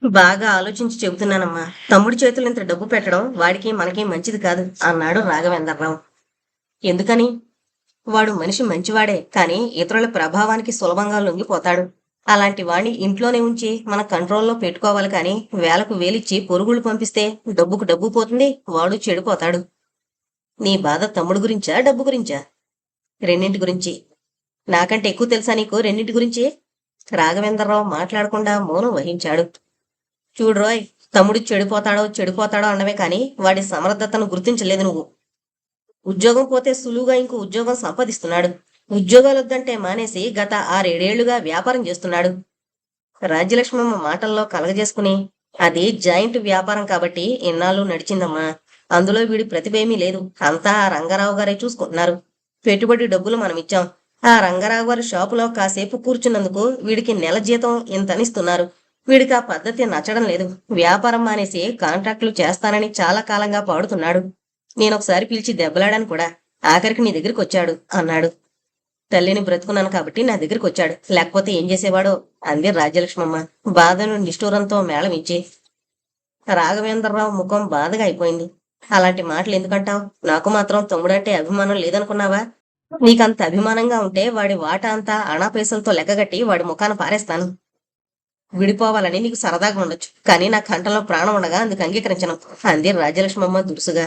బాగా ఆలోచించి చెబుతున్నానమ్మా. తమ్ముడి చేతులు ఇంత డబ్బు పెట్టడం వాడికి మనకి మంచిది కాదు అన్నాడు రాఘవేంద్రరావు. ఎందుకని? వాడు మనిషి మంచివాడే, కానీ ఇతరుల ప్రభావానికి సులభంగా లొంగిపోతాడు. అలాంటి వాణ్ణి ఇంట్లోనే ఉంచి మన కంట్రోల్లో పెట్టుకోవాలి, కానీ వేలకు వేలిచ్చి పొరుగులు పంపిస్తే డబ్బుకు డబ్బు పోతుంది, వాడు చెడిపోతాడు. నీ బాధ తమ్ముడు గురించా, డబ్బు గురించా? రెండింటి గురించి. నాకంటే ఎక్కువ తెలుసా నీకు రెండింటి గురించి? రాఘవేంద్రరావు మాట్లాడకుండా మౌనం వహించాడు. చూడురోయ్, తమ్ముడు చెడిపోతాడో చెడిపోతాడో అన్నవే కానీ వాడి సమర్థతను గుర్తించలేదు నువ్వు. ఉద్యోగం పోతే సులువుగా ఇంకో ఉద్యోగం సంపాదిస్తున్నాడు. ఉద్యోగాలు వద్దంటే మానేసి గత 6-7 ఏళ్లుగా వ్యాపారం చేస్తున్నాడు. రాజ్యలక్ష్మమ్మ మాటల్లో కలగజేసుకుని, అది జాయింట్ వ్యాపారం కాబట్టి ఇన్నాళ్ళు నడిచిందమ్మా. అందులో వీడి ప్రతిభేమీ లేదు. అంతా ఆ రంగారావు గారే చూసుకుంటున్నారు. పెట్టుబడి డబ్బులు మనమిచ్చాం. ఆ రంగారావు గారి షాపులో కాసేపు కూర్చున్నందుకు వీడికి నెల జీతం ఇంతనిస్తున్నారు. వీడికి ఆ పద్ధతి నచ్చడం లేదు. వ్యాపారం మానేసి కాంట్రాక్టులు చేస్తానని చాలా కాలంగా పాడుతున్నాడు. నేనొకసారి పిలిచి దెబ్బలాడాను కూడా. ఆఖరికి నీ దగ్గరికి వచ్చాడు అన్నాడు. తల్లిని బ్రతుకున్నాను కాబట్టి నా దగ్గరికి వచ్చాడు, లేకపోతే ఏం చేసేవాడో అంది రాజ్యలక్ష్మమ్మ బాధను నిష్ఠూరంతో మేళవించి. రాఘవేంద్రరావు ముఖం బాధగా అయిపోయింది. అలాంటి మాటలు ఎందుకంటావు? నాకు మాత్రం తమ్ముడంటే అభిమానం లేదనుకున్నావా? నీకంత అభిమానంగా ఉంటే వాడి వాటా అంతా అణాపైసలతో లెక్కగట్టి వాడి ముఖాన పారేస్తాను. విడిపోవాలని నీకు సరదాగా ఉండొచ్చు, కానీ నా కంఠంలో ప్రాణం ఉండగా అందుకు అంగీకరించను అంది రాజ్యలక్ష్మమ్మ దురుసుగా.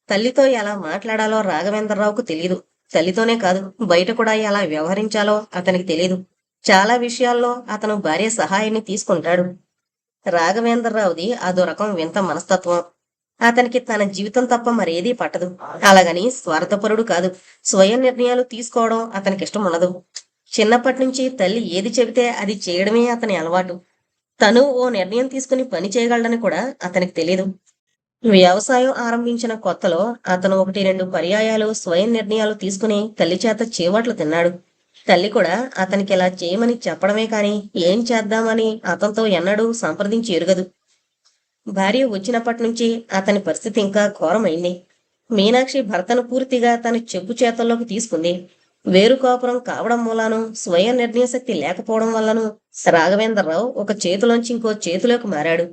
తల్లితో ఎలా మాట్లాడాలో రాఘవేంద్రరావుకు తెలియదు. తల్లితోనే కాదు, బయట కూడా ఎలా వ్యవహరించాలో అతనికి తెలియదు. చాలా విషయాల్లో అతను భార్య సహాయాన్ని తీసుకుంటాడు. రాఘవేంద్రరావుది అదో రకం వింత మనస్తత్వం. అతనికి తన జీవితం తప్ప మరేదీ పట్టదు. అలాగని స్వార్థపరుడు కాదు. స్వయం నిర్ణయాలు తీసుకోవడం అతనికి ఇష్టం ఉండదు. చిన్నప్పటి నుంచి తల్లి ఏది చెబితే అది చేయడమే అతని అలవాటు. తను ఓ నిర్ణయం తీసుకుని పని చేయగలడని కూడా అతనికి తెలీదు. వ్యవసాయం ఆరంభించిన కొత్తలో అతను 1-2 పర్యాయాలు స్వయం నిర్ణయాలు తీసుకుని తల్లి చేత చీవాట్లు తిన్నాడు. తల్లి కూడా అతనికి ఇలా చేయమని చెప్పడమే కాని ఏం చేద్దామని అతనితో ఎన్నడూ సంప్రదించి ఎరుగదు. భార్య వచ్చినప్పటి నుంచి అతని పరిస్థితి ఇంకా ఘోరమైంది. మీనాక్షి భర్తను పూర్తిగా తన చెప్పు చేతల్లోకి తీసుకుంది. వేరు కాపురం కావడం మూలాను, స్వయం నిర్ణయ శక్తి లేకపోవడం వల్లను రాఘవేంద్రరావు ఒక చేతిలోంచి ఇంకో చేతిలోకి మారాడు.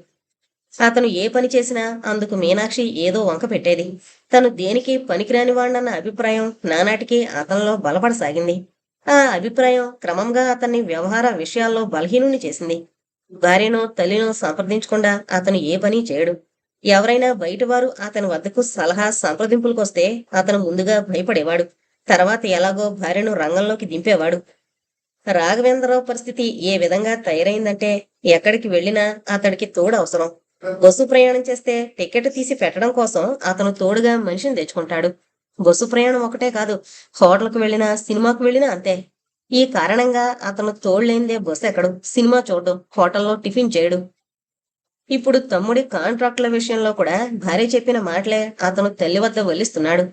అతను ఏ పని చేసినా అందుకు మీనాక్షి ఏదో వంక పెట్టేది. తను దేనికి పనికిరాని వాణ్ణన్న అభిప్రాయం నానాటికి అతనిలో బలపడసాగింది. ఆ అభిప్రాయం క్రమంగా అతన్ని వ్యవహార విషయాల్లో బలహీనుని చేసింది. భార్యనో తల్లినో సంప్రదించకుండా అతను ఏ పని చేయడు. ఎవరైనా బయటవారు అతని వద్దకు సలహా సంప్రదింపులకొస్తే అతను ముందుగా భయపడేవాడు. తర్వాత ఎలాగో భార్యను రంగంలోకి దింపేవాడు. రాఘవేంద్రరావు పరిస్థితి ఏ విధంగా తయారైందంటే ఎక్కడికి వెళ్లినా అతడికి తోడు అవసరం. బస్సు ప్రయాణం చేస్తే టికెట్ తీసి పెట్టడం కోసం అతను తోడుగా మనిషిని తెచ్చుకుంటాడు. బస్సు ప్రయాణం ఒకటే కాదు, హోటల్కు వెళ్ళినా సినిమాకు వెళ్ళినా అంతే. ఈ కారణంగా అతను తోడులేందే బస్సు ఎక్కడు, సినిమా చూడడం, హోటల్లో టిఫిన్ చేయడు. ఇప్పుడు తమ్ముడి కాంట్రాక్టుల విషయంలో కూడా భార్య చెప్పిన మాటలే అతను తల్లి వద్ద వల్లిస్తున్నాడు.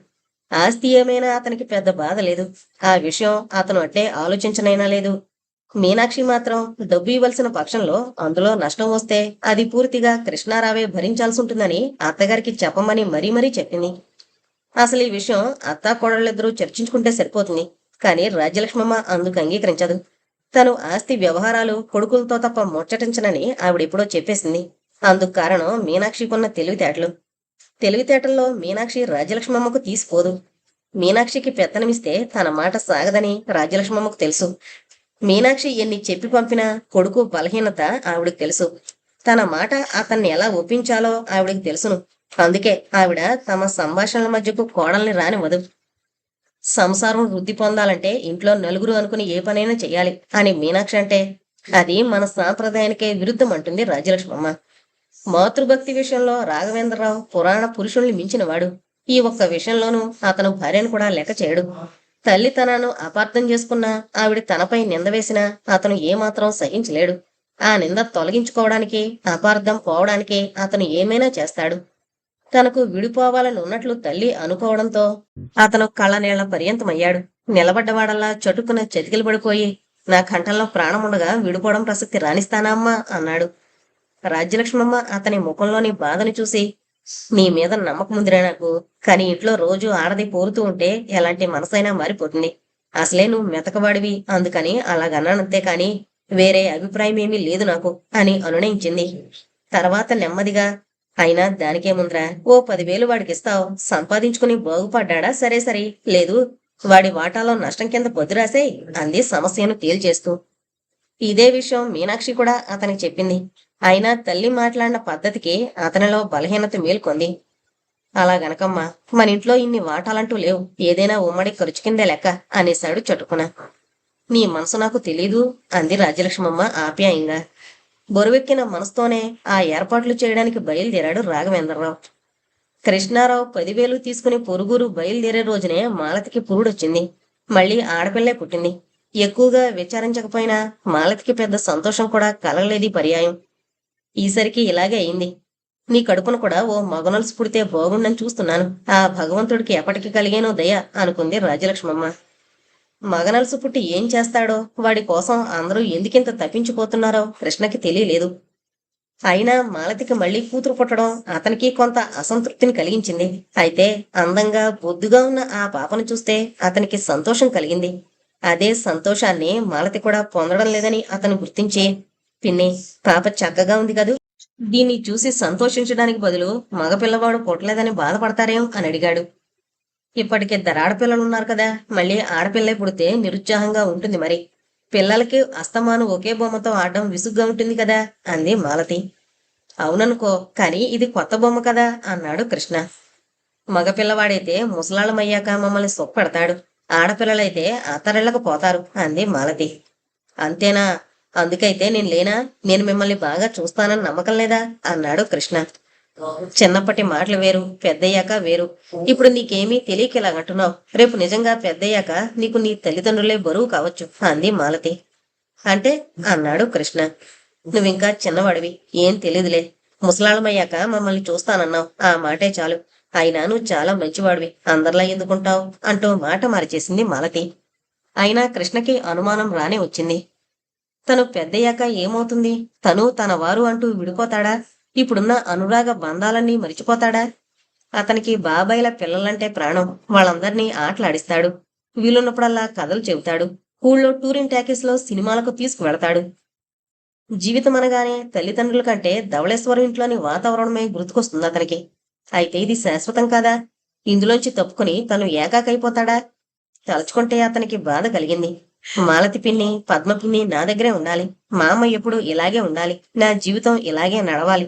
ఆస్తి ఏమైనా అతనికి పెద్ద బాధ లేదు. ఆ విషయం అతను అట్టే ఆలోచించనైనా లేదు. మీనాక్షి మాత్రం డబ్బు ఇవ్వాల్సిన పక్షంలో అందులో నష్టం వస్తే అది పూర్తిగా కృష్ణారావే భరించాల్సి ఉంటుందని అత్తగారికి చెప్పమని మరీ మరీ చెప్పింది. అసలు ఈ విషయం అత్తా కోడళ్ళిద్దరూ చర్చించుకుంటే సరిపోతుంది, కానీ రాజ్యలక్ష్మమ్మ అందుకు అంగీకరించదు. తను ఆస్తి వ్యవహారాలు కొడుకులతో తప్ప ముచ్చటించనని ఆవిడెప్పుడో చెప్పేసింది. అందుకు కారణం మీనాక్షికున్న తెలివితేటల్లో మీనాక్షి రాజ్యలక్ష్మమ్మకు తీసిపోదు. మీనాక్షికి పెత్తనమిస్తే తన మాట సాగదని రాజ్యలక్ష్మమ్మకు తెలుసు. మీనాక్షి ఎన్ని చెప్పి పంపినా కొడుకు బలహీనత ఆవిడకి తెలుసు. తన మాట అతన్ని ఎలా ఒప్పించాలో ఆవిడకి తెలుసును. అందుకే ఆవిడ తమ సంభాషణల మధ్యకు కోడల్ని రానివ్వదు. సంసారం వృద్ధి పొందాలంటే ఇంట్లో నలుగురు అనుకుని ఏ పనైనా చెయ్యాలి అని మీనాక్షి అంటే అది మన సాంప్రదాయానికే విరుద్ధం అంటుంది రాజ్యలక్ష్మమ్మ. మాతృభక్తి విషయంలో రాఘవేంద్రరావు పురాణ పురుషుల్ని మించినవాడు. ఈ ఒక్క విషయంలోనూ అతను భార్యను కూడా లెక్క చేయడు. తల్లి తనను అపార్థం చేసుకున్నా, ఆవిడ తనపై నింద వేసినా అతను ఏమాత్రం సహించలేడు. ఆ నింద తొలగించుకోవడానికి, అపార్థం పోవడానికి అతను ఏమైనా చేస్తాడు. తనకు విడిపోవాలని ఉన్నట్లు తల్లి అనుకోవడంతో అతను కళ్ళనీళ్ల పర్యంతమయ్యాడు. నిలబడ్డవాడల్లా చటుకున చతికిలు పడిపోయి, నా కంఠంలో ప్రాణముండగా విడిపోవడం ప్రసక్తి రాణిస్తానా అమ్మా అన్నాడు. రాజ్యలక్ష్మమ్మ అతని ముఖంలోని బాధను చూసి, నీ మీద నమ్మకముందిరా నాకు, కానీ ఇంట్లో రోజు ఆడది పోరుతూ ఉంటే ఎలాంటి మనసైనా మారిపోతుంది. అసలే నువ్వు మెతకవాడివి, అందుకని అలాగన్నానంతే కాని వేరే అభిప్రాయం ఏమీ లేదు నాకు అని అనునయించింది. తర్వాత నెమ్మదిగా, అయినా దానికేముందిరా, ఓ 10,000 వాడికిస్తావు, సంపాదించుకుని బాగుపడ్డా సరే సరే, లేదు వాడి వాటాలో నష్టం కింద పొద్దు రాసేయ్ అంది సమస్యను తేల్చేస్తూ. ఇదే విషయం మీనాక్షి కూడా అతనికి చెప్పింది. అయినా తల్లి మాట్లాడిన పద్ధతికి అతనిలో బలహీనత మేల్కొంది. అలా గనకమ్మా, మన ఇంట్లో ఇన్ని వాటాలంటూ లేవు, ఏదైనా ఉమ్మడి ఖర్చు కిందే లెక్క అనేశాడు చటుకున. నీ మనసు నాకు తెలీదు అంది రాజ్యలక్ష్మమ్మ ఆప్యాయంగా. బరువెక్కిన మనసుతోనే ఆ ఏర్పాట్లు చేయడానికి బయలుదేరాడు రాఘవేంద్రరావు. కృష్ణారావు 10,000 తీసుకుని పొరుగురు బయలుదేరే రోజునే మాలతికి పురుడొచ్చింది. మళ్ళీ ఆడపిల్లే పుట్టింది. ఎక్కువగా విచారించకపోయినా మాలతికి పెద్ద సంతోషం కూడా కలగలేది పర్యాయం. ఈసరికి ఇలాగే అయింది. నీ కడుపున కూడా ఓ మగనలుసు పుడితే బాగుండని చూస్తున్నాను. ఆ భగవంతుడికి ఎప్పటికి కలిగేనో దయ అనుకుంది రాజ్యలక్ష్మమ్మ. మగనలుసు పుట్టి ఏం చేస్తాడో, వాడి కోసం అందరూ ఎందుకింత తప్పించిపోతున్నారో కృష్ణకి తెలియలేదు. అయినా మాలతికి మళ్లీ కూతురు పుట్టడం అతనికి కొంత అసంతృప్తిని కలిగించింది. అయితే అందంగా బొద్దుగా ఉన్న ఆ పాపను చూస్తే అతనికి సంతోషం కలిగింది. అదే సంతోషాన్ని మాలతి కూడా పొందడం లేదని అతను గుర్తించి, పిన్ని, పాప చక్కగా ఉంది కదూ, దీన్ని చూసి సంతోషించడానికి బదులు మగపిల్లవాడు పుట్టలేదని బాధపడతారేం అని అడిగాడు. ఇప్పటికిద్దరు ఆడపిల్లలున్నారు కదా, మళ్ళీ ఆడపిల్లే పుడితే నిరుత్సాహంగా ఉంటుంది మరి. పిల్లలకి అస్తమాను ఒకే బొమ్మతో ఆడడం విసుగ్గా ఉంటుంది కదా అంది మాలతి. అవుననుకో, కానీ ఇది కొత్త బొమ్మ కదా అన్నాడు కృష్ణ. మగపిల్లవాడైతే ముసలాళ్ళమయ్యాక మమ్మల్ని సొప్పెడతాడు, ఆడపిల్లలైతే అత్తరిళ్లకు పోతారు అంది మాలతి. అంతేనా? అందుకైతే నేను లేనా? నేను మిమ్మల్ని బాగా చూస్తానని నమ్మకం లేదా అన్నాడు కృష్ణ. చిన్నప్పటి మాటలు వేరు, పెద్దయ్యాక వేరు. ఇప్పుడు నీకేమీ తెలియక ఇలాగంటున్నావు. రేపు నిజంగా పెద్దయ్యాక నీకు నీ తల్లిదండ్రులే బరువు కావచ్చు అంది మాలతి. అంటే అన్నాడు కృష్ణ. నువ్వింకా చిన్నవాడివి, ఏం తెలీదులే. ముసలాళ్ళమయ్యాక మమ్మల్ని చూస్తానన్నావు, ఆ మాటే చాలు. అయినా నువ్వు చాలా మంచివాడివి, అందరిలా ఎందుకుంటావు అంటూ మాట మార్చేసింది మాలతి. అయినా కృష్ణకి అనుమానం రానే వచ్చింది. తను పెద్దయ్యాక ఏమవుతుంది? తను తన వారు అంటూ విడిపోతాడా? ఇప్పుడున్న అనురాగ బంధాలన్నీ మరిచిపోతాడా? అతనికి బాబాయిల పిల్లలంటే ప్రాణం. వాళ్ళందర్నీ ఆటలాడిస్తాడు. వీలున్నప్పుడల్లా కథలు చెబుతాడు. ఊళ్ళో టూరింగ్ ట్యాకీస్లో సినిమాలకు తీసుకువెళతాడు. జీవితం అనగానే తల్లిదండ్రుల కంటే ధవళేశ్వరం ఇంట్లోని వాతావరణమే గుర్తుకొస్తుంది అతనికి. అయితే ఇది శాశ్వతం కాదా? ఇందులోంచి తప్పుకుని తను ఏకాకైపోతాడా? తలుచుకుంటే అతనికి బాధ కలిగింది. మాలతి పిన్ని, పద్మ పిన్ని నా దగ్గరే ఉండాలి. మా అమ్మ ఎప్పుడు ఇలాగే ఉండాలి. నా జీవితం ఇలాగే నడవాలి.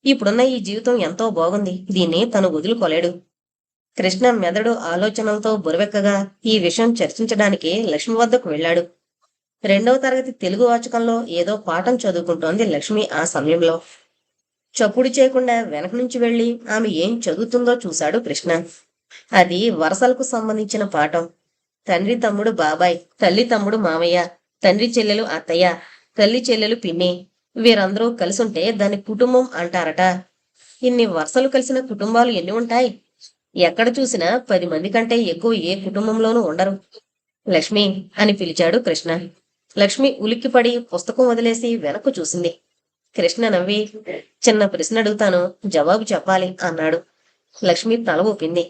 ఇప్పుడున్న ఈ జీవితం ఎంతో బాగుంది, దీన్ని తను వదులుకోలేడు. కృష్ణ మెదడు ఆలోచనలతో బురవెక్కగా ఈ విషయం చర్చించడానికి లక్ష్మి వద్దకు వెళ్ళాడు. 2వ తరగతి తెలుగు వాచకంలో ఏదో పాఠం చదువుకుంటోంది లక్ష్మి ఆ సమయంలో. చప్పుడు చేయకుండా వెనక నుంచి వెళ్లి ఆమె ఏం చదువుతుందో చూశాడు కృష్ణ. అది వరసలకు సంబంధించిన పాఠం. తండ్రి తమ్ముడు బాబాయ్, తల్లి తమ్ముడు మామయ్య, తండ్రి చెల్లెలు అత్తయ్య, తల్లి చెల్లెలు పిన్ని, వీరందరూ కలిసుంటే దాన్ని కుటుంబం అంటారట. ఇన్ని వరుసలు కలిసిన కుటుంబాలు ఎన్ని ఉంటాయి? ఎక్కడ చూసినా 10 మంది కంటే ఎక్కువ ఏ కుటుంబంలోనూ ఉండరు. లక్ష్మి అని పిలిచాడు కృష్ణ. లక్ష్మి ఉలిక్కిపడి పుస్తకం వదిలేసి వెనక్కు చూసింది. కృష్ణ నవ్వి, చిన్న ప్రశ్న అడుగుతాను, జవాబు చెప్పాలి అన్నాడు. లక్ష్మి తల ఊపింది.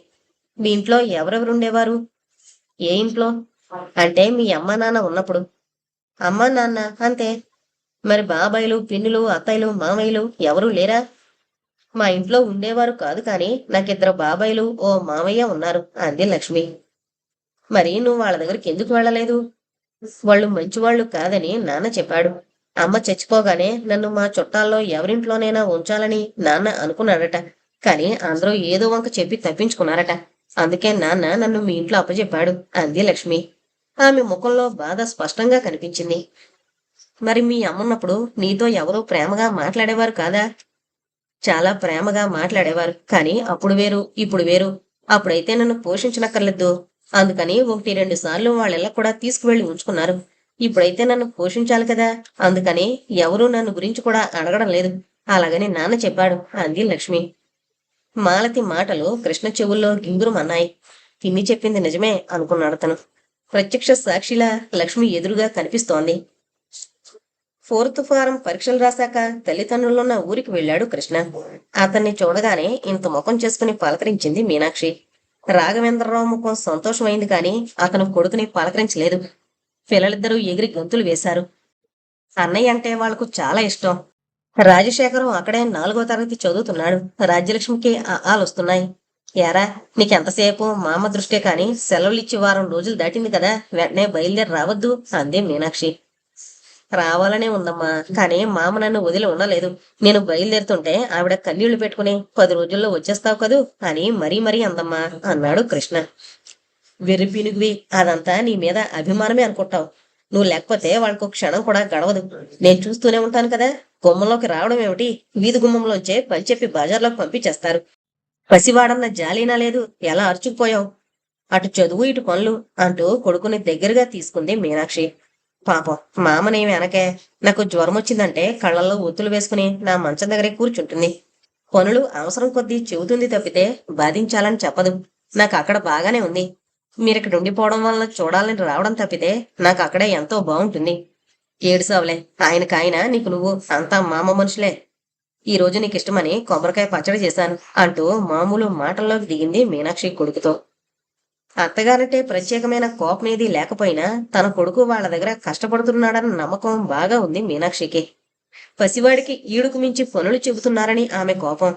మీ ఇంట్లో ఎవరెవరుండేవారు? ఏ ఇంట్లో? అంటే మీ అమ్మా నాన్న ఉన్నప్పుడు. అమ్మా నాన్న అంతే. మరి బాబాయిలు, పిన్నులు, అత్తయ్యలు, మామయ్యలు ఎవరూ లేరా? మా ఇంట్లో ఉండేవారు కాదు, కానీ నాకిద్దరు బాబాయిలు, ఓ మామయ్య ఉన్నారు అంది లక్ష్మి. మరి నువ్వు వాళ్ళ దగ్గరికి ఎందుకు వెళ్ళలేదు? వాళ్ళు మంచివాళ్లు కాదని నాన్న చెప్పాడు. అమ్మ చచ్చిపోగానే నన్ను మా చుట్టాల్లో ఎవరింట్లోనైనా ఉంచాలని నాన్న అనుకున్నాడట. కానీ అందరూ ఏదో వంక చెప్పి తప్పించుకున్నారట. అందుకే నాన్న నన్ను మీ ఇంట్లో అప్పచెప్పాడు అంది లక్ష్మి. ఆమె ముఖంలో బాధ స్పష్టంగా కనిపించింది. మరి మీ అమ్మన్నప్పుడు నీతో ఎవరూ ప్రేమగా మాట్లాడేవారు కాదా? చాలా ప్రేమగా మాట్లాడేవారు, కానీ అప్పుడు వేరు, ఇప్పుడు వేరు. అప్పుడైతే నన్ను పోషించనక్కర్లేదు, అందుకని 1-2 సార్లు వాళ్ళెళ్ళ కూడా తీసుకువెళ్లి ఉంచుకున్నారు. ఇప్పుడైతే నన్ను పోషించాలి కదా, అందుకని ఎవరూ నన్ను గురించి కూడా అడగడం లేదు. అలాగని నాన్న చెప్పాడు అంది లక్ష్మి. మాలతి మాటలు కృష్ణ చెవుల్లో గింగురుమన్నాయి. పిన్ని చెప్పింది నిజమే అనుకున్నాడు తను. ప్రత్యక్ష సాక్షిలా లక్ష్మి ఎదురుగా కనిపిస్తోంది. 4th ఫారం పరీక్షలు రాశాక తల్లిదండ్రులున్న ఊరికి వెళ్ళాడు కృష్ణ. అతన్ని చూడగానే ఇంత ముఖం చేసుకుని పలకరించింది మీనాక్షి. రాఘవేంద్రరావు ముఖం సంతోషమైంది, కానీ అతను కొడుకుని పలకరించలేదు. పిల్లలిద్దరూ ఎగిరి గంతులు వేశారు. అన్నయ్య అంటే వాళ్లకు చాలా ఇష్టం. రాజశేఖరం అక్కడే 4వ తరగతి చదువుతున్నాడు. రాజ్యలక్ష్మికి ఆలొస్తున్నాయి. ఏరా, నీకెంతసేపు మా అమ్మ దృష్టే కాని సెలవులిచ్చి వారం రోజులు దాటింది కదా, వెంటనే బయలుదేరి రావద్దు అంది మీనాక్షి. రావాలనే ఉందమ్మా, కానీ మామ నన్ను వదిలి ఉండలేదు. నేను బయలుదేరుతుంటే ఆవిడ కన్నీళ్లు పెట్టుకుని 10 రోజుల్లో వచ్చేస్తావు కదూ అని మరీ అందమ్మా అన్నాడు కృష్ణ. వెర్రిపినుగువి, అదంతా నీ మీద అభిమానమే అనుకుంటావు. నువ్వు లేకపోతే వాళ్ళకు క్షణం కూడా గడవదు. నేను చూస్తూనే ఉంటాను కదా. గుమ్మంలోకి రావడం ఏమిటి, వీధి గుమ్మంలోంచే పని చెప్పి బజార్లోకి పంపించేస్తారు. పసివాడన్న జాలీనా లేదు, ఎలా అరుచుకుపోయావు. అటు చదువు ఇటు పనులు అంటూ కొడుకుని దగ్గరగా తీసుకుంది మీనాక్షి. పాపం మామనేమి అనకే, నాకు జ్వరం వచ్చిందంటే కళ్ళల్లో ఒత్తులు వేసుకుని నా మంచం దగ్గరే కూర్చుంటుంది. పనులు అవసరం కొద్దీ చెబుతుంది తప్పితే బాధించాలని చెప్పదు. నాకు అక్కడ బాగానే ఉంది. మీరిక్కడ ఉండిపోవడం వలన చూడాలని రావడం తప్పితే నాకు అక్కడే ఎంతో బాగుంటుంది. ఏడుసావులే, ఆయనకాయన నీకు నువ్వు అంతా మామ మనుషులే. ఈ రోజు నీకు ఇష్టమని కొబ్బరికాయ పచ్చడి చేశాను అంటూ మామూలు మాటల్లోకి దిగింది మీనాక్షి కొడుకుతో. అత్తగారంటే ప్రత్యేకమైన కోపమేది లేకపోయినా తన కొడుకు వాళ్ళ దగ్గర కష్టపడుతున్నాడన్న నమ్మకం బాగా ఉంది మీనాక్షికి. పసివాడికి ఈడుకు మించి పనులు చెబుతున్నారని ఆమె కోపం.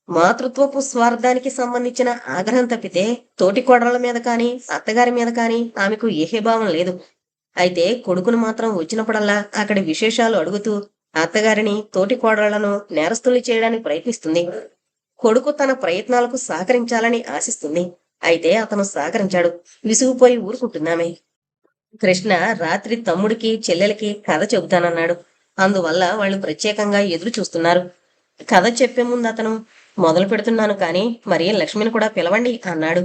మాతృత్వపు స్వార్థానికి సంబంధించిన ఆగ్రహం తప్పితే తోటి కోడళ్ల మీద కాని అత్తగారి మీద కాని ఆమెకు ఏహేభావం లేదు. అయితే కొడుకును మాత్రం వచ్చినప్పుడల్లా అక్కడి విశేషాలు అడుగుతూ అత్తగారిని తోటి కోడళ్లను నేరస్తుల్ని చేయడానికి ప్రయత్నిస్తుంది. కొడుకు తన ప్రయత్నాలకు సహకరించాలని ఆశిస్తుంది. అయితే అతను సహకరించాడు. విసుగుపోయి ఊరుకుంటున్నామే. కృష్ణ రాత్రి తమ్ముడికి చెల్లెలకి కథ చెబుతానన్నాడు. అందువల్ల వాళ్ళు ప్రత్యేకంగా ఎదురు చూస్తున్నారు. కథ చెప్పే ముందు అతను, మొదలు పెడుతున్నాను కానీ మరి లక్ష్మిని కూడా పిలవండి అన్నాడు.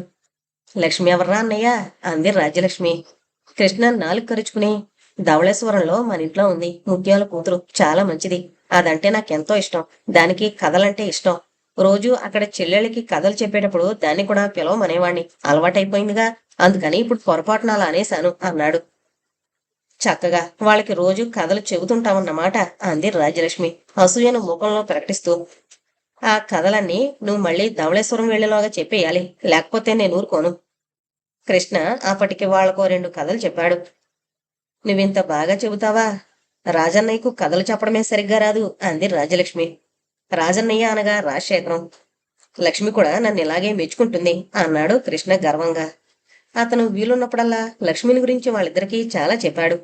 లక్ష్మి ఎవర్రా అన్నయ్య అంది రాజ్యలక్ష్మి. కృష్ణ నాలుగు కరుచుకుని, ధవళేశ్వరంలో మన ఇంట్లో ఉంది, ముత్యాల కూతురు, చాలా మంచిది. అదంటే నాకెంతో ఇష్టం. దానికి కథలంటే ఇష్టం. రోజు అక్కడ చెల్లెళ్ళకి కథలు చెప్పేటప్పుడు దాన్ని కూడా పిలవమనేవాణ్ణి. అలవాటైపోయిందిగా, అందుకని ఇప్పుడు పొరపాటున అలా అనేశాను అన్నాడు. చక్కగా వాళ్ళకి రోజు కథలు చెబుతుంటామన్నమాట అంది రాజ్యలక్ష్మి అసూయను ముఖంలో ప్రకటిస్తూ. ఆ కథలన్నీ నువ్వు మళ్ళీ ధవళేశ్వరం వెళ్లేలోగా చెప్పేయాలి, లేకపోతే నేను ఊరుకోను. కృష్ణ అప్పటికి వాళ్లకో 2 కథలు చెప్పాడు. నువ్వింత బాగా చెబుతావా? రాజన్నయ్యకు కథలు చెప్పడమే సరిగ్గా రాదు అంది రాజ్యలక్ష్మి. రాజన్నయ్య అనగా రాజశేఖరం. లక్ష్మి కూడా నన్ను ఇలాగే మెచ్చుకుంటుంది అన్నాడు కృష్ణ గర్వంగా. అతను వీలున్నప్పుడల్లా లక్ష్మిని గురించి వాళ్ళిద్దరికీ చాలా చెప్పాడు.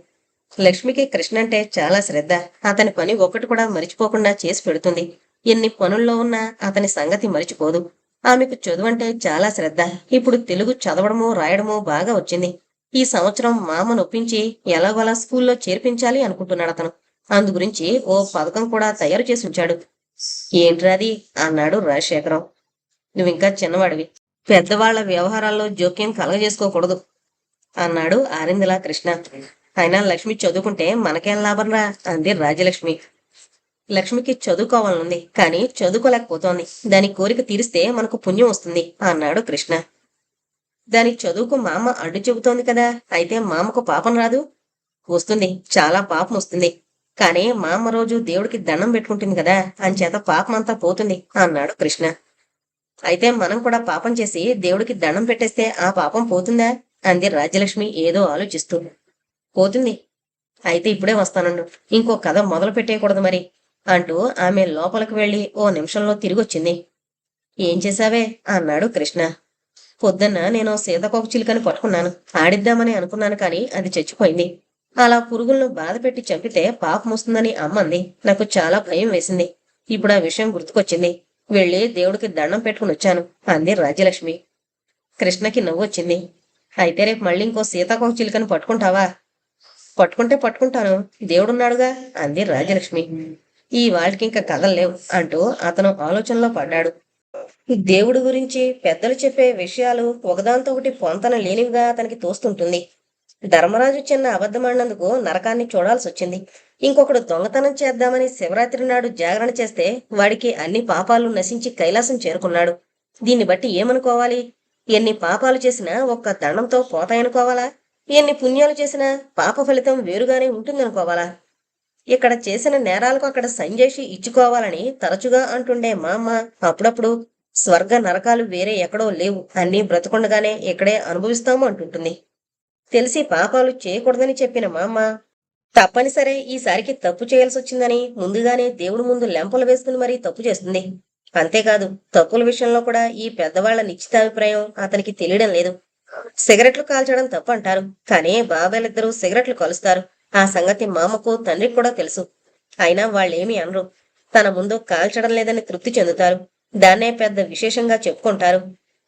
లక్ష్మికి కృష్ణ అంటే చాలా శ్రద్ధ. అతని పని ఒక్కటి కూడా మరిచిపోకుండా చేసి పెడుతుంది. ఎన్ని పనుల్లో ఉన్నా అతని సంగతి మరిచిపోదు. ఆమెకు చదువంటే చాలా శ్రద్ధ. ఇప్పుడు తెలుగు చదవడమూ రాయడమూ బాగా వచ్చింది. ఈ సంవత్సరం మామ నొప్పించి ఎలాగోలా స్కూల్లో చేర్పించాలి అనుకుంటున్నాడు అతను. అందు గురించి ఓ పథకం కూడా తయారు చేసి ఉంచాడు. ఏంట్రాది అన్నాడు రాజశేఖరం. నువ్వింకా చిన్నవాడివి, పెద్దవాళ్ల వ్యవహారాల్లో జోక్యం కలగజేసుకోకూడదు అన్నాడు ఆరిందలా కృష్ణ. అయినా లక్ష్మి చదువుకుంటే మనకేం లాభంరా అంది రాజ్యలక్ష్మి. లక్ష్మికి చదువుకోవాలనుంది, కానీ చదువుకోలేకపోతోంది. దాని కోరిక తీరిస్తే మనకు పుణ్యం వస్తుంది అన్నాడు కృష్ణ. దాని చదువుకు మామ అడ్డు చెబుతోంది కదా, అయితే మామకు పాపం రాదు? వస్తుంది, చాలా పాపం వస్తుంది. కానీ మా అమ్మ రోజు దేవుడికి దండం పెట్టుకుంటుంది కదా, అంచేత పాపమంతా పోతుంది అన్నాడు కృష్ణ. అయితే మనం కూడా పాపం చేసి దేవుడికి దండం పెట్టేస్తే ఆ పాపం పోతుందా అంది రాజ్యలక్ష్మి ఏదో ఆలోచిస్తూ. పోతుంది. అయితే ఇప్పుడే వస్తానండు, ఇంకో కథ మొదలు పెట్టేయకూడదు మరి అంటూ ఆమె లోపలికి వెళ్లి ఓ నిమిషంలో తిరిగొచ్చింది. ఏం చేశావే అన్నాడు కృష్ణ. పొద్దున్న నేను సీతకోక చిలుకని పట్టుకున్నాను. ఆడిద్దామని అనుకున్నాను కానీ అది చచ్చిపోయింది. అలా పురుగులను బాధ పెట్టి చంపితే పాపం వస్తుందని అమ్మంది. నాకు చాలా భయం వేసింది. ఇప్పుడు ఆ విషయం గుర్తుకొచ్చింది. వెళ్ళి దేవుడికి దండం పెట్టుకుని వచ్చాను అంది రాజ్యలక్ష్మి. కృష్ణకి నవ్వొచ్చింది. అయితే రేపు మళ్ళీ ఇంకో సీతాకోక చిలుకని పట్టుకుంటావా? పట్టుకుంటే పట్టుకుంటాను, దేవుడున్నాడుగా అంది రాజ్యలక్ష్మి. ఈ వాళ్ళకి ఇంకా కథలు లేవు అంటూ అతను ఆలోచనలో పడ్డాడు. దేవుడి గురించి పెద్దలు చెప్పే విషయాలు ఒకదాంతో ఒకటి పొంతన లేనివిగా అతనికి తోస్తుంటుంది. ధర్మరాజు చిన్న అబద్ధమాడినందుకు నరకాన్ని చూడాల్సి వచ్చింది. ఇంకొకడు దొంగతనం చేద్దామని శివరాత్రి నాడు జాగరణ చేస్తే వాడికి అన్ని పాపాలు నశించి కైలాసం చేరుకున్నాడు. దీన్ని బట్టి ఏమనుకోవాలి? ఎన్ని పాపాలు చేసినా ఒక్క దండంతో పోతాయనుకోవాలా? ఎన్ని పుణ్యాలు చేసినా పాప ఫలితం వేరుగానే ఉంటుందనుకోవాలా? ఇక్కడ చేసిన నేరాలకు అక్కడ సంజేషి ఇచ్చుకోవాలని తరచుగా అంటుండే మా అమ్మ అప్పుడప్పుడు స్వర్గ నరకాలు వేరే ఎక్కడో లేవు, అన్నీ బ్రతుకుండగానే ఇక్కడే అనుభవిస్తాము అంటుంటుంది. తెలిసి పాపాలు చేయకూడదని చెప్పిన మా అమ్మ తప్పనిసరే ఈసారికి తప్పు చేయాల్సి వచ్చిందని ముందుగానే దేవుడి ముందు లెంపలు వేసుకుని మరీ తప్పు చేస్తుంది. అంతేకాదు తప్పుల విషయంలో కూడా ఈ పెద్దవాళ్ల నిశ్చితాభిప్రాయం అతనికి తెలియడం లేదు. సిగరెట్లు కాల్చడం తప్పు అంటారు, కానీ బాబాయిలిద్దరూ సిగరెట్లు కలుస్తారు. ఆ సంగతి మామకు తండ్రికి కూడా తెలుసు. అయినా వాళ్ళేమీ అనరు. తన ముందు కాల్చడం లేదని తృప్తి చెందుతారు. దాన్నే పెద్ద విశేషంగా చెప్పుకుంటారు.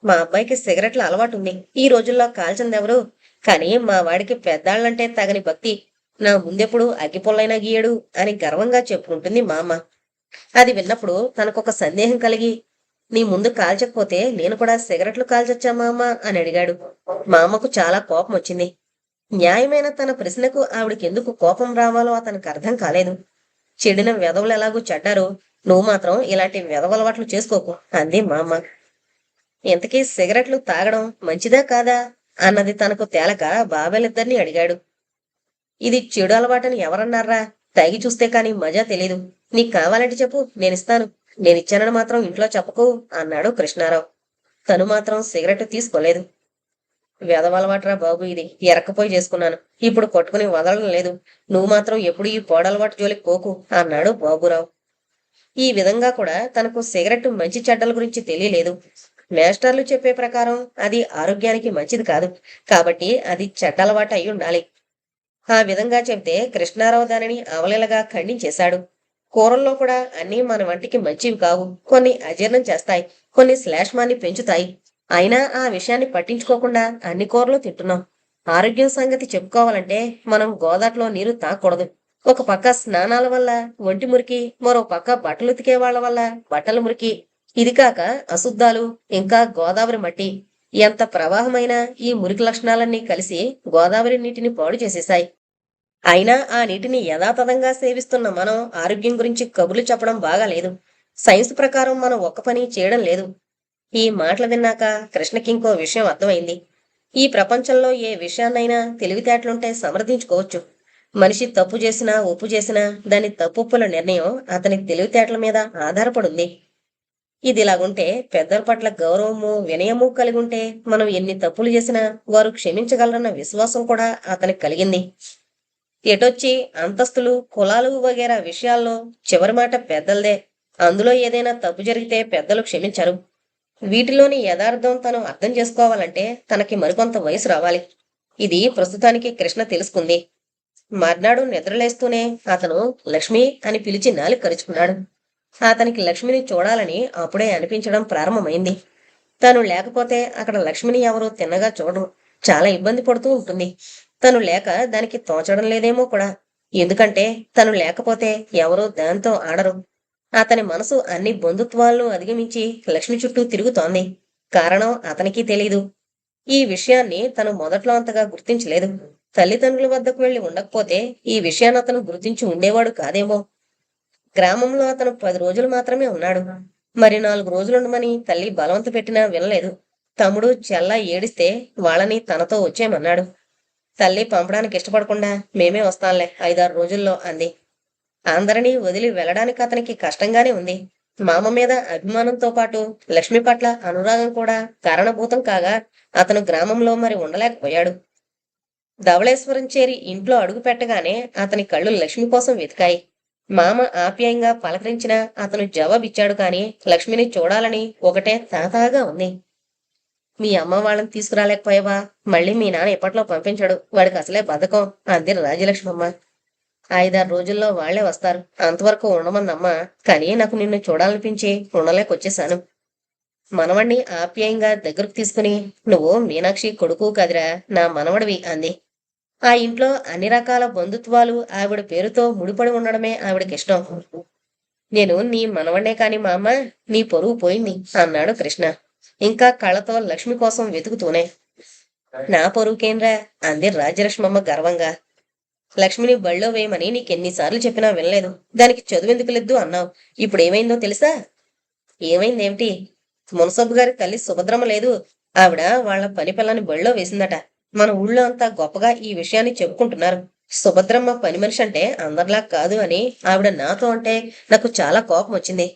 మా అబ్బాయికి సిగరెట్ల అలవాటు ఉంది, ఈ రోజుల్లో కాల్చందెవరు, కానీ మా వాడికి పెద్దాళ్లంటే తగని భక్తి, నా ముందెప్పుడు అగ్గిపుల్లైనా గీయడు అని గర్వంగా చెప్పుకుంటుంది మా అమ్మ. అది విన్నప్పుడు తనకొక సందేహం కలిగి, నీ ముందు కాల్చకపోతే నేను కూడా సిగరెట్లు కాల్చొచ్చా మా అమ్మ అని అడిగాడు. మా అమ్మకు చాలా కోపం వచ్చింది. న్యాయమైన తన ప్రశ్నకు ఆవిడకెందుకు కోపం రావాలో అతనికి అర్థం కాలేదు. చెడిన వెధవలు ఎలాగూ చెడ్డారు, నువ్వు మాత్రం ఇలాంటి వెధవలవాట్లు చేసుకోకు అంది మా అమ్మ. ఇంతకీ సిగరెట్లు తాగడం మంచిదా కాదా అన్నది తనకు తేలక బాబాయిలిద్దరినీ అడిగాడు. ఇది చెడు అలవాటని ఎవరన్నారా? తాగి చూస్తే కాని మజా తెలీదు. నీకు కావాలంటే చెప్పు, నేనిస్తాను. నేనిచ్చానని మాత్రం ఇంట్లో చెప్పకు అన్నాడు కృష్ణారావు. తను మాత్రం సిగరెట్ తీసుకోలేదు. వెధవలవాట్రా బాబు, ఇది ఎరక్కపోయి చేసుకున్నాను. ఇప్పుడు కొట్టుకుని వదలడం లేదు. నువ్వు మాత్రం ఎప్పుడు ఈ పోడలవాటు జోలికి పోకు అన్నాడు బాబురావు. ఈ విధంగా కూడా తనకు సిగరెట్ మంచి చెడ్డల గురించి తెలియలేదు. మేస్టర్లు చెప్పే ప్రకారం అది ఆరోగ్యానికి మంచిది కాదు, కాబట్టి అది చెడ్డలవాటు అయి ఉండాలి. ఆ విధంగా చెబితే కృష్ణారావు దానిని అవలీలగా ఖండించేశాడు. కూరల్లో కూడా అన్నీ మన వంటికి మంచివి కావు. కొన్ని అజీర్ణం చేస్తాయి, కొన్ని శ్లేష్మాన్ని పెంచుతాయి. అయినా ఆ విషయాన్ని పట్టించుకోకుండా అన్ని కూరలు తింటున్నాం. ఆరోగ్యం సంగతి చెప్పుకోవాలంటే మనం గోదాట్లో నీరు తాగకూడదు. ఒక పక్క స్నానాల వల్ల ఒంటి మురికి, మరో పక్క బట్టలు ఉతికే వాళ్ల వల్ల బట్టల మురికి, ఇది కాక అశుద్ధాలు, ఇంకా గోదావరి మట్టి, ఎంత ప్రవాహమైనా ఈ మురికి లక్షణాలన్నీ కలిసి గోదావరి నీటిని పాడు చేసేశాయి. అయినా ఆ నీటిని యథాతథంగా సేవిస్తున్న మనం ఆరోగ్యం గురించి కబుర్లు చెప్పడం బాగాలేదు. సైన్స్ ప్రకారం మనం ఒక్క పని చేయడం లేదు. ఈ మాటలు విన్నాక కృష్ణకింకో విషయం అర్థమైంది. ఈ ప్రపంచంలో ఏ విషయాన్నైనా తెలివితేటలుంటే సమర్థించుకోవచ్చు. మనిషి తప్పు చేసినా ఒప్పు చేసినా దాని తప్పుల నిర్ణయం అతని తెలివితేటల మీద ఆధారపడుంది. ఇదిలాగుంటే పెద్దల పట్ల గౌరవము వినయము కలిగి ఉంటే మనం ఎన్ని తప్పులు చేసినా వారు క్షమించగలరన్న విశ్వాసం కూడా అతనికి కలిగింది. ఎటొచ్చి అంతస్తులు, కులాలు వగేరా విషయాల్లో చివరి మాట పెద్దలదే. అందులో ఏదైనా తప్పు జరిగితే పెద్దలు క్షమించరు. వీటిలోని యథార్థం తను అర్థం చేసుకోవాలంటే తనకి మరికొంత వయసు రావాలి. ఇది ప్రస్తుతానికి కృష్ణ తెలుసుకుంది. మర్నాడు నిద్రలేస్తూనే అతను లక్ష్మి అని పిలిచి నాలుగు కరుచుకున్నాడు. అతనికి లక్ష్మిని చూడాలని అప్పుడే అనిపించడం ప్రారంభమైంది. తను లేకపోతే అక్కడ లక్ష్మిని ఎవరూ తిన్నగా చూడరు. చాలా ఇబ్బంది పడుతూ ఉంటుంది. తను లేక దానికి తోచడం లేదేమో కూడా. ఎందుకంటే తను లేకపోతే ఎవరూ దాంతో ఆడరు. అతని మనసు అన్ని బంధుత్వాలను అధిగమించి లక్ష్మి చుట్టూ తిరుగుతోంది. కారణం అతనికి తెలీదు. ఈ విషయాన్ని తను మొదట్లో అంతగా గుర్తించలేదు. తల్లిదండ్రుల వద్దకు వెళ్లి ఉండకపోతే ఈ విషయాన్ని అతను గుర్తించి ఉండేవాడు కాదేమో. గ్రామంలో అతను 10 రోజులు మాత్రమే ఉన్నాడు. మరి 4 రోజులుండమని తల్లి బలవంత పెట్టినా వినలేదు. తమ్ముడు చెల్ల ఏడిస్తే వాళ్ళని తనతో వచ్చేయమన్నాడు. తల్లి పంపడానికి ఇష్టపడకుండా మేమే వస్తాంలే 5-6 రోజుల్లో అంది. అందరినీ వదిలి వెళ్లడానికి అతనికి కష్టంగానే ఉంది. మామ మీద అభిమానంతో పాటు లక్ష్మి పట్ల అనురాగం కూడా కారణభూతం కాగా అతను గ్రామంలో మరి ఉండలేకపోయాడు. ధవళేశ్వరం చేరి ఇంట్లో అడుగు పెట్టగానే అతని కళ్ళు లక్ష్మి కోసం వెతికాయి. మామ ఆప్యాయంగా పలకరించినా అతను జవాబిచ్చాడు కాని లక్ష్మిని చూడాలని ఒకటే తాతాగా ఉంది. మీ అమ్మ వాళ్ళని తీసుకురాలేకపోయావా? మళ్ళీ మీ నాన్న ఎప్పట్లో పంపించాడు, వాడికి అసలే బద్ధకం అంది రాజలక్ష్మమ్మ. 5-6 రోజుల్లో వాళ్లే వస్తారు, అంతవరకు ఉండమందమ్మ. కానీ నాకు నిన్ను చూడాలనిపించి ఉండలేకొచ్చేశాను. మనవణ్ణి ఆప్యాయంగా దగ్గరకు తీసుకుని, నువ్వు మీనాక్షి కొడుకు కదిరా, నా మనవడివి అంది. ఆ ఇంట్లో అన్ని రకాల బంధుత్వాలు ఆవిడ పేరుతో ముడిపడి ఉండడమే ఆవిడకిష్టం. నేను నీ మనవణ్ణే కాని మా అమ్మ, నీ పొరుగు పోయింది అన్నాడు కృష్ణ ఇంకా కళ్ళతో లక్ష్మి కోసం వెతుకుతూనే. నా పొరుగుకేంరా అంది రాజ్యలక్ష్మమ్మ గర్వంగా. లక్ష్మిని బళ్ళో వేయమని నీకెన్నిసార్లు చెప్పినా వినలేదు. దానికి చదువెందుకులేదు అన్నావు. ఇప్పుడు ఏమైందో తెలుసా? ఏమైందేమిటి? మునసబ్బు గారి తల్లి సుభద్రమ్మ లేదు, ఆవిడ వాళ్ల పని పిల్లని బళ్ళో వేసిందట. మన ఊళ్ళో అంతా గొప్పగా ఈ విషయాన్ని చెప్పుకుంటున్నారు. సుభద్రమ్మ పని మనిషి అంటే అందరిలా కాదు అని ఆవిడ నాతో అంటే నాకు చాలా కోపం వచ్చింది.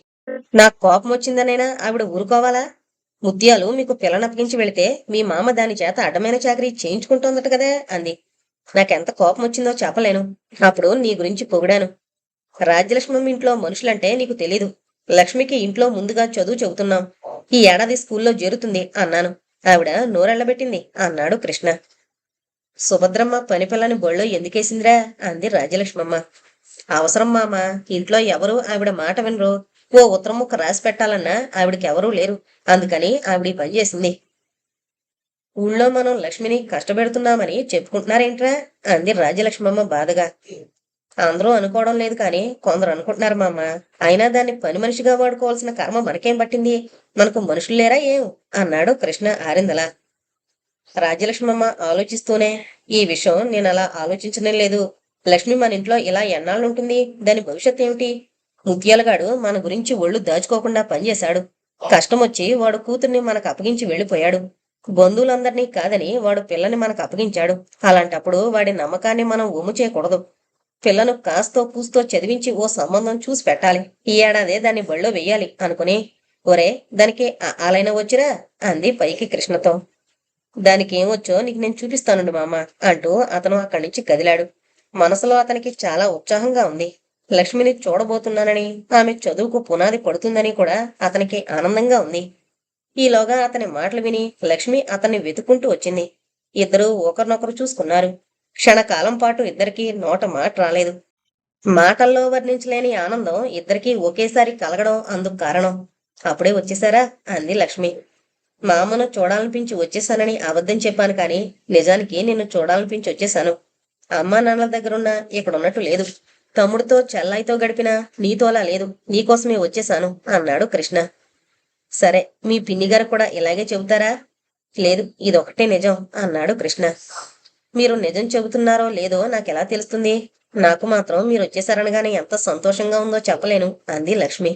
నాకు కోపం వచ్చిందనైనా ఆవిడ ఊరుకోవాలా? ముత్యాలు మీకు పిల్లనప్పగించి వెళితే మీ మామ దాని చేత అడ్డమైన చాకరీ చేయించుకుంటోందట కదా అంది. నాకెంత కోపం వచ్చిందో చెప్పలేను. అప్పుడు నీ గురించి పొగిడాను. రాజ్యలక్ష్మమ్మ ఇంట్లో మనుషులంటే నీకు తెలీదు. లక్ష్మికి ఇంట్లో ముందుగా చదువు చెబుతున్నాం. ఈ ఏడాది స్కూల్లో చేరుతుంది అన్నాను. ఆవిడ నోరెళ్లబెట్టింది అన్నాడు కృష్ణ. సుభద్రమ్మ పనిపిల్లని బళ్ళో ఎందుకేసిందిరా అంది రాజ్యలక్ష్మమ్మ. అవసరం మామ. ఇంట్లో ఎవరు ఆవిడ మాట వినరు. ఓ ఉత్తరం ముక్క రాసి పెట్టాలన్నా ఆవిడకి ఎవరూ లేరు. అందుకని ఆవిడ పని చేసింది. ఊళ్ళో మనం లక్ష్మిని కష్టపెడుతున్నామని చెప్పుకుంటున్నారేంట్రా అంది రాజ్యలక్ష్మమ్మ బాధగా. అందరూ అనుకోవడం లేదు కానీ కొందరు అనుకుంటున్నారు మామ. అయినా దాన్ని పని మనిషిగా వాడుకోవాల్సిన కర్మ మనకేం పట్టింది? మనకు మనుషులు లేరా ఏం అన్నాడు కృష్ణ ఆరిందలా. రాజ్యలక్ష్మమ్మ ఆలోచిస్తూనే, ఈ విషయం నేను అలా ఆలోచించనే లేదు. లక్ష్మి మన ఇంట్లో ఇలా ఎన్నాళ్ళుంటుంది? దాని భవిష్యత్ ఏమిటి? ముత్యాలగాడు మన గురించి ఒళ్ళు దాచుకోకుండా పనిచేశాడు. కష్టం వచ్చి వాడు కూతుర్ని మనకు అప్పగించి వెళ్ళిపోయాడు. బంధువులందరినీ కాదని వాడు పిల్లని మనకు అప్పగించాడు. అలాంటప్పుడు వాడి నమ్మకాన్ని మనం ఒమ్ము చేయకూడదు. పిల్లను కాస్తో కూస్తో చదివించి ఓ సంబంధం చూసి పెట్టాలి. ఈ ఏడాదే దాన్ని బళ్ళో వెయ్యాలి అనుకుని, ఒరే దానికి ఆలైన వచ్చిరా అంది పైకి కృష్ణతో. దానికి ఏమొచ్చో నీకు నేను చూపిస్తానుండు మామ అంటూ అతను అక్కడి నుంచి కదిలాడు. మనసులో అతనికి చాలా ఉత్సాహంగా ఉంది. లక్ష్మిని చూడబోతున్నానని, ఆమె చదువుకు పునాది పడుతుందని కూడా అతనికి ఆనందంగా ఉంది. ఈలోగా అతని మాటలు విని లక్ష్మి అతన్ని వెతుక్కుంటూ వచ్చింది. ఇద్దరూ ఒకరినొకరు చూసుకున్నారు. క్షణకాలం పాటు ఇద్దరికీ నోట మాట రాలేదు. మాటల్లో వర్ణించలేని ఆనందం ఇద్దరికీ ఒకేసారి కలగడం అందుకు కారణం. అప్పుడే వచ్చేశారా అంది లక్ష్మి. మా అమ్మను చూడాలనిపించి వచ్చేశానని అబద్ధం చెప్పాను కానీ నిజానికి నిన్ను చూడాలనిపించి వచ్చేశాను. అమ్మా నాన్నల దగ్గరున్నా ఇక్కడున్నట్టు లేదు. తమ్ముడితో చెల్లాయితో గడిపినా నీతోలా లేదు. నీకోసమే వచ్చేశాను అన్నాడు కృష్ణ. సరే మీ పిన్నిగారు కూడా ఇలాగే చెబుతారా? లేదు, ఇదొకటే నిజం అన్నాడు కృష్ణ. మీరు నిజం చెబుతున్నారో లేదో నాకెలా తెలుస్తుంది? నాకు మాత్రం మీరు వచ్చేసారనగానే ఎంత సంతోషంగా ఉందో చెప్పలేను అంది లక్ష్మి.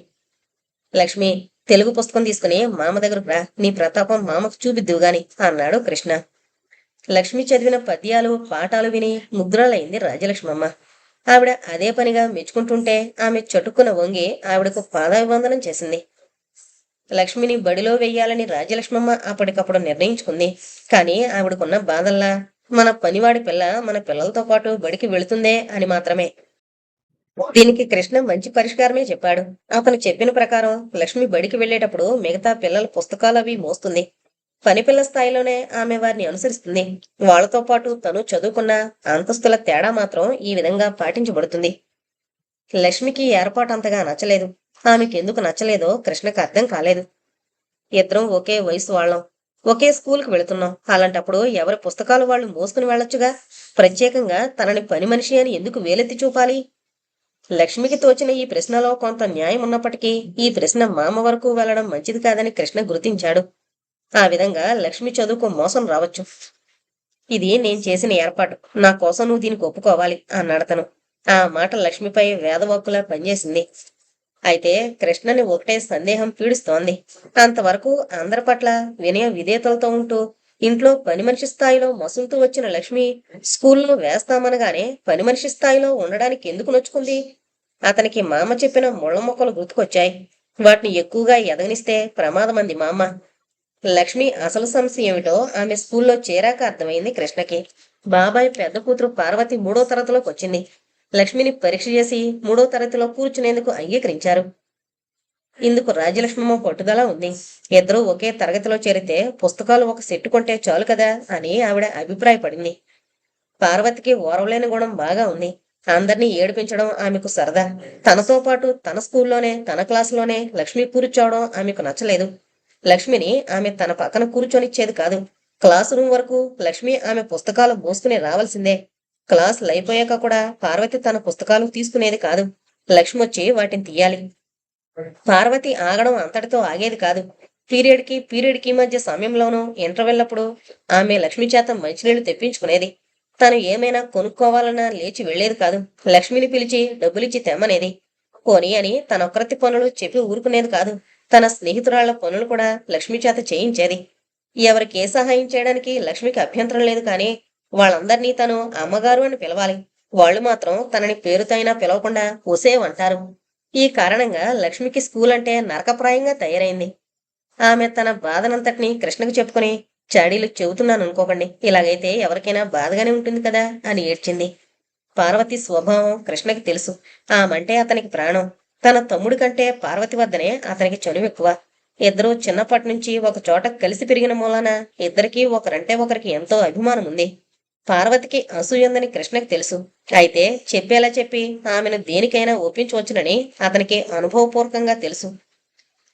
లక్ష్మి, తెలుగు పుస్తకం తీసుకుని మామ దగ్గరకు రా. నీ ప్రతాపం మామకు చూపిద్దువు గాని అన్నాడు కృష్ణ. లక్ష్మి చదివిన పద్యాలు పాఠాలు విని ముగ్ధురాలైంది రాజ్యలక్ష్మమ్మ. ఆవిడ అదే పనిగా మెచ్చుకుంటుంటే ఆమె చటుక్కున వంగి ఆవిడకు పాదాభివందనం చేసింది. లక్ష్మిని బడిలో వెయ్యాలని రాజ్యలక్ష్మమ్మ అప్పటికప్పుడు నిర్ణయించుకుంది. కానీ ఆవిడకున్న బాధల్లా మన పనివాడి పిల్ల మన పిల్లలతో పాటు బడికి వెళుతుందే అని మాత్రమే. దీనికి కృష్ణ మంచి పరిష్కారమే చెప్పాడు. అతను చెప్పిన ప్రకారం లక్ష్మి బడికి వెళ్లేటప్పుడు మిగతా పిల్లల పుస్తకాలవి మోస్తుంది. పనిపిల్ల స్థాయిలోనే ఆమె వారిని అనుసరిస్తుంది. వాళ్లతో పాటు తను చదువుకున్న అంతస్తుల తేడా మాత్రం ఈ విధంగా పాటించబడుతుంది. లక్ష్మికి ఏర్పాటు అంతగా నచ్చలేదు. ఆమెకెందుకు నచ్చలేదో కృష్ణకు అర్థం కాలేదు. ఇద్దరం ఒకే వయసు వాళ్ళం, ఒకే స్కూల్కి వెళుతున్నాం. అలాంటప్పుడు ఎవరి పుస్తకాలు వాళ్ళు మోసుకుని వెళ్లొచ్చుగా. ప్రత్యేకంగా తనని పని మనిషి అని ఎందుకు వేలెత్తి చూపాలి? లక్ష్మికి తోచిన ఈ ప్రశ్నలో కొంత న్యాయం ఉన్నప్పటికీ ఈ ప్రశ్న మామ వరకు వెళ్లడం మంచిది కాదని కృష్ణ గుర్తించాడు. ఆ విధంగా లక్ష్మి చదువుకు మోసం రావచ్చు. ఇది నేను చేసిన ఏర్పాటు. నా కోసం నువ్వు దీనికి ఒప్పుకోవాలి అన్నాడతను. ఆ మాట లక్ష్మిపై వేదవాక్కులా పనిచేసింది. అయితే కృష్ణని ఒకటే సందేహం పీడిస్తోంది. అంతవరకు అందరి పట్ల వినయ విధేయతలతో ఉంటూ ఇంట్లో పని మనిషి స్థాయిలో మసులుతూ వచ్చిన లక్ష్మి స్కూల్లో వేస్తామనగానే పని మనిషి స్థాయిలో ఉండడానికి ఎందుకు నొచ్చుకుంది? అతనికి మామ చెప్పిన ముళ్ళ మొక్కలు గుర్తుకొచ్చాయి. వాటిని ఎక్కువగా ఎదగనిస్తే ప్రమాదమంది మామ. లక్ష్మి అసలు సమస్య ఏమిటో ఆమె స్కూల్లో చేరాక అర్థమైంది కృష్ణకి. బాబాయ్ పెద్ద కూతురు పార్వతి 3వ తరగతిలోకి వచ్చింది. లక్ష్మిని పరీక్ష చేసి 3వ తరగతిలో కూర్చునేందుకు అంగీకరించారు. ఇందుకు రాజ్యలక్ష్మమ్మ పట్టుదల ఉంది. ఇద్దరూ ఒకే తరగతిలో చేరితే పుస్తకాలు ఒక సెట్టు కొంటే చాలు కదా అని ఆవిడ అభిప్రాయపడింది. పార్వతికి ఓరవలేని గుణం బాగా ఉంది. అందర్నీ ఏడిపించడం ఆమెకు సరదా. తనతో పాటు తన స్కూల్లోనే తన క్లాసులోనే లక్ష్మి కూర్చోవడం ఆమెకు నచ్చలేదు. లక్ష్మిని ఆమె తన పక్కన కూర్చొనిచ్చేది కాదు. క్లాసు రూమ్ వరకు లక్ష్మి ఆమె పుస్తకాలు మోసుకుని రావాల్సిందే. క్లాసులు అయిపోయాక కూడా పార్వతి తన పుస్తకాలు తీసుకునేది కాదు. లక్ష్మి వచ్చి వాటిని తీయాలి. పార్వతి ఆగడం అంతటితో ఆగేది కాదు. పీరియడ్కి మధ్య సమయంలోనూ ఇంటర్వెల్లప్పుడు ఆమె లక్ష్మి చేత మంచినీళ్లు తెప్పించుకునేది. తను ఏమైనా కొనుక్కోవాలన్నా లేచి వెళ్లేది కాదు. లక్ష్మిని పిలిచి డబ్బులిచ్చి తెమ్మనేది. పోనీ అని తనొక్కరతి పనులు చెప్పి ఊరుకునేది కాదు. తన స్నేహితురాళ్ల పనులు కూడా లక్ష్మి చేత చేయించేది. ఎవరికి ఏ సహాయం చేయడానికి లక్ష్మికి అభ్యంతరం లేదు కానీ వాళ్ళందరినీ తను అమ్మగారు అని పిలవాలి. వాళ్లు మాత్రం తనని పేరుతో అయినా పిలవకుండా ఒసేవంటారు. ఈ కారణంగా లక్ష్మికి స్కూల్ అంటే నరకప్రాయంగా తయారైంది. ఆమె తన బాధనంతటినీ కృష్ణకు చెప్పుకుని చాడీలు చెబుతున్నాను అనుకోకండి, ఇలాగైతే ఎవరికైనా బాధగానే ఉంటుంది కదా అని ఏడ్చింది. పార్వతి స్వభావం కృష్ణకి తెలుసు. ఆమంటే అతనికి ప్రాణం. తన తమ్ముడి కంటే పార్వతి వద్దనే అతనికి చనువు ఎక్కువ. ఇద్దరూ చిన్నప్పటి నుంచి ఒక చోట కలిసి పెరిగిన మూలాన ఇద్దరికీ ఒకరంటే ఒకరికి ఎంతో అభిమానం ఉంది. పార్వతికి అసూయుందని కృష్ణకి తెలుసు. అయితే చెప్పేలా చెప్పి ఆమెను దేనికైనా ఒప్పించవచ్చునని అతనికి అనుభవపూర్వకంగా తెలుసు.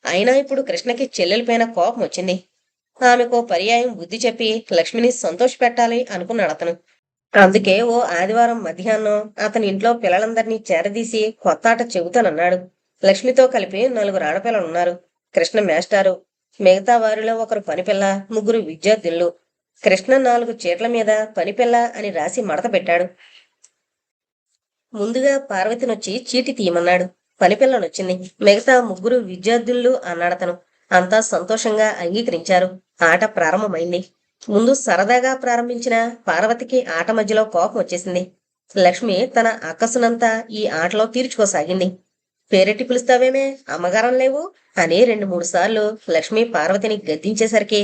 అయినా ఇప్పుడు కృష్ణకి చెల్లెలిపైన కోపం వచ్చింది. ఆమెకో పర్యాయం బుద్ధి చెప్పి లక్ష్మిని సంతోషపెట్టాలి అనుకున్నాడు అతను. అందుకే ఓ ఆదివారం మధ్యాహ్నం అతని ఇంట్లో పిల్లలందరినీ చేరదీసి కొత్త ఆట చెబుతానన్నాడు. లక్ష్మితో కలిపి 4 ఆడపిల్లలున్నారు. కృష్ణ మేస్టారు, మిగతా వారిలో ఒకరు పనిపిల్ల, 3 విద్యార్థులు. కృష్ణ 4 చీట్ల మీద పనిపిల్ల అని రాసి మడత పెట్టాడు. ముందుగా పార్వతినొచ్చి చీటి తీయమన్నాడు. పనిపిల్లనొచ్చింది. మిగతా 3 విద్యార్థులు అన్నాడతను. అంతా సంతోషంగా అంగీకరించారు. ఆట ప్రారంభమైంది. ముందు సరదాగా ప్రారంభించిన పార్వతికి ఆట మధ్యలో కోపం వచ్చేసింది. లక్ష్మి తన అక్కసునంతా ఈ ఆటలో తీర్చుకోసాగింది. పేరెట్టి పిలుస్తావేమే, అమ్మగారం లేవు అని 2-3 సార్లు లక్ష్మి పార్వతిని గద్దించేసరికి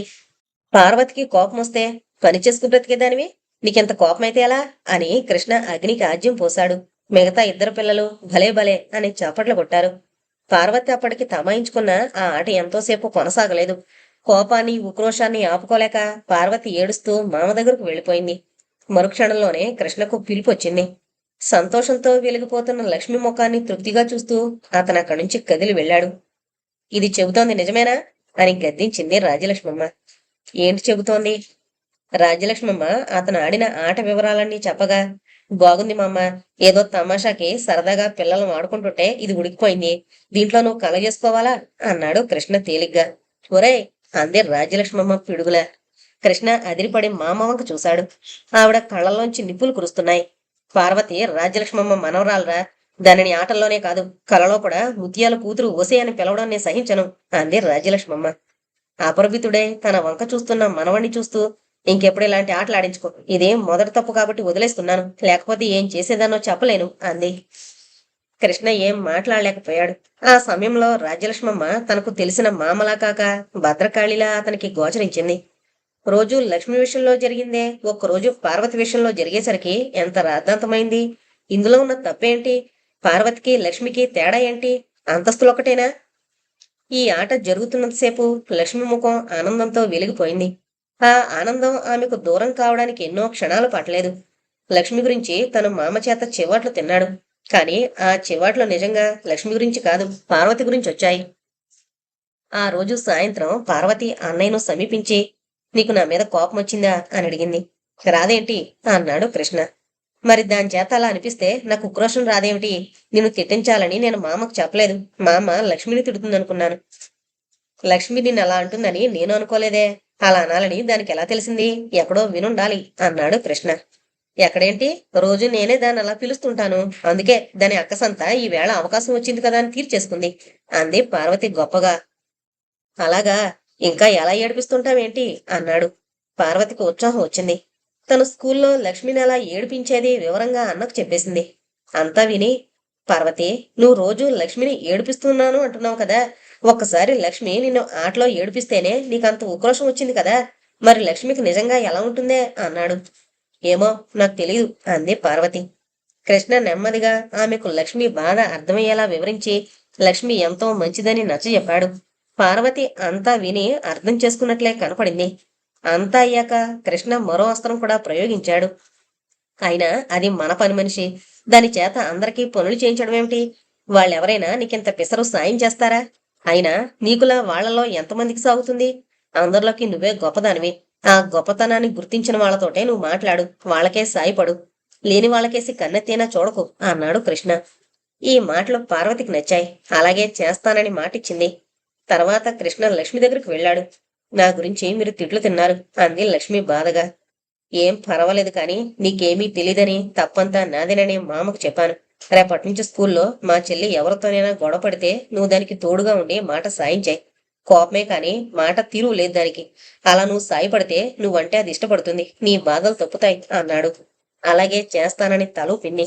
పార్వతికి కోపం వస్తే పని చేసుకు బ్రతికేదానివి, నీకెంత కోపమైతే ఎలా అని కృష్ణ అగ్నికి ఆజ్యం పోశాడు. మిగతా 2 పిల్లలు భలే భలే అని చప్పట్లు కొట్టారు. పార్వతి అప్పటికి తమాయించుకున్న ఆ ఆట ఎంతోసేపు కొనసాగలేదు. కోపాన్ని ఉక్రోషాన్ని ఆపుకోలేక పార్వతి ఏడుస్తూ మామ దగ్గరకు వెళ్ళిపోయింది. మరుక్షణంలోనే కృష్ణకు పిలుపొచ్చింది. సంతోషంతో వెలిగిపోతున్న లక్ష్మి ముఖాన్ని తృప్తిగా చూస్తూ అతను అక్కడి నుంచి కదిలి వెళ్ళాడు. ఇది చెబుతోంది నిజమేనా అని గద్దించింది రాజ్యలక్ష్మమ్మ. ఏంటి చెబుతోంది? రాజ్యలక్ష్మమ్మ అతను ఆడిన ఆట వివరాలన్నీ చెప్పగా, బాగుంది మామ, ఏదో తమాషాకి సరదాగా పిల్లలను ఆడుకుంటుంటే ఇది ఉడికిపోయింది, దీంట్లో నువ్వు కలగజేసుకోవాలా అన్నాడు కృష్ణ తేలిగ్గా. ఒరేయ్ అందే రాజ్యలక్ష్మమ్మ పిడుగుల. కృష్ణ అదిరిపడి మామ వంక చూశాడు. ఆవిడ కళ్ళల్లోంచి నిప్పులు కురుస్తున్నాయి. పార్వతి రాజ్యలక్ష్మమ్మ మనవరాలరా, దానిని ఆటల్లోనే కాదు కలలో కూడా ముత్యాల కూతురు ఓసే అని పిలవడం నేను సహించను అంది రాజ్యలక్ష్మమ్మ. అపరిమితుడే తన వంక చూస్తున్న మనవణ్ణి చూస్తూ, ఇంకెప్పుడు ఇలాంటి ఆటలు ఆడించుకో, ఇదేం మొదటి తప్పు కాబట్టి వదిలేస్తున్నాను, లేకపోతే ఏం చేసేదానో చెప్పలేను అంది. కృష్ణ ఏం మాట్లాడలేకపోయాడు. ఆ సమయంలో రాజ్యలక్ష్మమ్మ తనకు తెలిసిన మామలా కాక భద్రకాళిలా అతనికి గోచరించింది. రోజు లక్ష్మి విషయంలో జరిగిందే ఒక్కరోజు పార్వతి విషయంలో జరిగేసరికి ఎంత రాద్ధాంతమైంది. ఇందులో ఉన్న తప్పేంటి? పార్వతికి లక్ష్మికి తేడా ఏంటి? అంతస్తులొకటేనా? ఈ ఆట జరుగుతున్నంతసేపు లక్ష్మి ముఖం ఆనందంతో వెలిగిపోయింది. ఆ ఆనందం ఆమెకు దూరం కావడానికి ఎన్నో క్షణాలు పట్టలేదు. లక్ష్మి గురించి తను మామ చేత చివాట్లు తిన్నాడు. కాని ఆ చివాట్లు నిజంగా లక్ష్మి గురించి కాదు, పార్వతి గురించి వచ్చాయి. ఆ రోజు సాయంత్రం పార్వతి అన్నయ్యను సమీపించి, నీకు నా మీద కోపం వచ్చిందా అని అడిగింది. రాదేంటి అన్నాడు కృష్ణ. మరి దాని చేత అలా అనిపిస్తే నాకు ఉక్రోషం రాదేమిటి? నిన్ను తిట్టించాలని నేను మామకు చెప్పలేదు. మామ లక్ష్మిని తిడుతుందనుకున్నాను. లక్ష్మి నిన్ను అలా అంటుందని నేను అనుకోలేదే. అలా అనాలని దానికి ఎలా తెలిసింది? ఎక్కడో వినుండాలి అన్నాడు కృష్ణ. ఎక్కడేంటి, రోజు నేనే దాన్ని అలా పిలుస్తుంటాను. అందుకే దాని అక్కసంతా ఈవేళ అవకాశం వచ్చింది కదా అని తీర్చేసుకుంది అంది పార్వతి గొప్పగా. అలాగా, ఇంకా ఎలా ఏడిపిస్తుంటావేంటి అన్నాడు. పార్వతికి ఉత్సాహం వచ్చింది. తను స్కూల్లో లక్ష్మిని అలా ఏడిపించేది వివరంగా అన్నకు చెప్పేసింది. అంతా విని, పార్వతి, నువ్వు రోజు లక్ష్మిని ఏడిపిస్తున్నాను అంటున్నావు కదా, ఒక్కసారి లక్ష్మి నిన్ను ఆటలో ఏడిపిస్తేనే నీకంత ఉక్రోషం వచ్చింది కదా, మరి లక్ష్మికి నిజంగా ఎలా ఉంటుందే అన్నాడు. ఏమో నాకు తెలీదు అంది పార్వతి. కృష్ణ నెమ్మదిగా ఆమెకు లక్ష్మి బాధ అర్థమయ్యేలా వివరించి లక్ష్మి ఎంతో మంచిదని నచ్చజెప్పాడు. పార్వతి అంతా విని అర్థం చేసుకున్నట్లే కనపడింది. అంతా అయ్యాక కృష్ణ మరో అస్త్రం కూడా ప్రయోగించాడు. అయినా అది మన పని మనిషి, దాని చేత అందరికీ పనులు చేయించడం ఏమిటి? వాళ్ళెవరైనా నీకింత పిసరు సాయం చేస్తారా? అయినా నీకులా వాళ్లలో ఎంతమందికి సాగుతుంది? అందరిలోకి నువ్వే గొప్పదానివి. ఆ గొప్పతనాన్ని గుర్తించిన వాళ్లతోటే నువ్వు మాట్లాడు, వాళ్ళకే సాయపడు, లేని వాళ్ళకేసి కన్నెత్తేనా చూడకు అన్నాడు కృష్ణ. ఈ మాటలు పార్వతికి నచ్చాయి. అలాగే చేస్తానని మాటిచ్చింది. తర్వాత కృష్ణ లక్ష్మి దగ్గరికి వెళ్ళాడు. నా గురించి మీరు తిట్లు తిన్నారు అంది లక్ష్మి బాధగా. ఏం పర్వాలేదు కాని నీకేమీ తెలీదని తప్పంతా నాదేనని మామకు చెప్పాను. రేపటి నుంచి స్కూల్లో మా చెల్లి ఎవరితోనైనా గొడవ పడితే నువ్వు దానికి తోడుగా ఉండి మాట సాయించాయి. కోపమే కాని మాట తీరువు లేదు దానికి. అలా నువ్వు సాయపడితే నువ్వంటే అది ఇష్టపడుతుంది, నీ బాధలు తప్పుతాయి అన్నాడు. అలాగే చేస్తానని తలూపింది.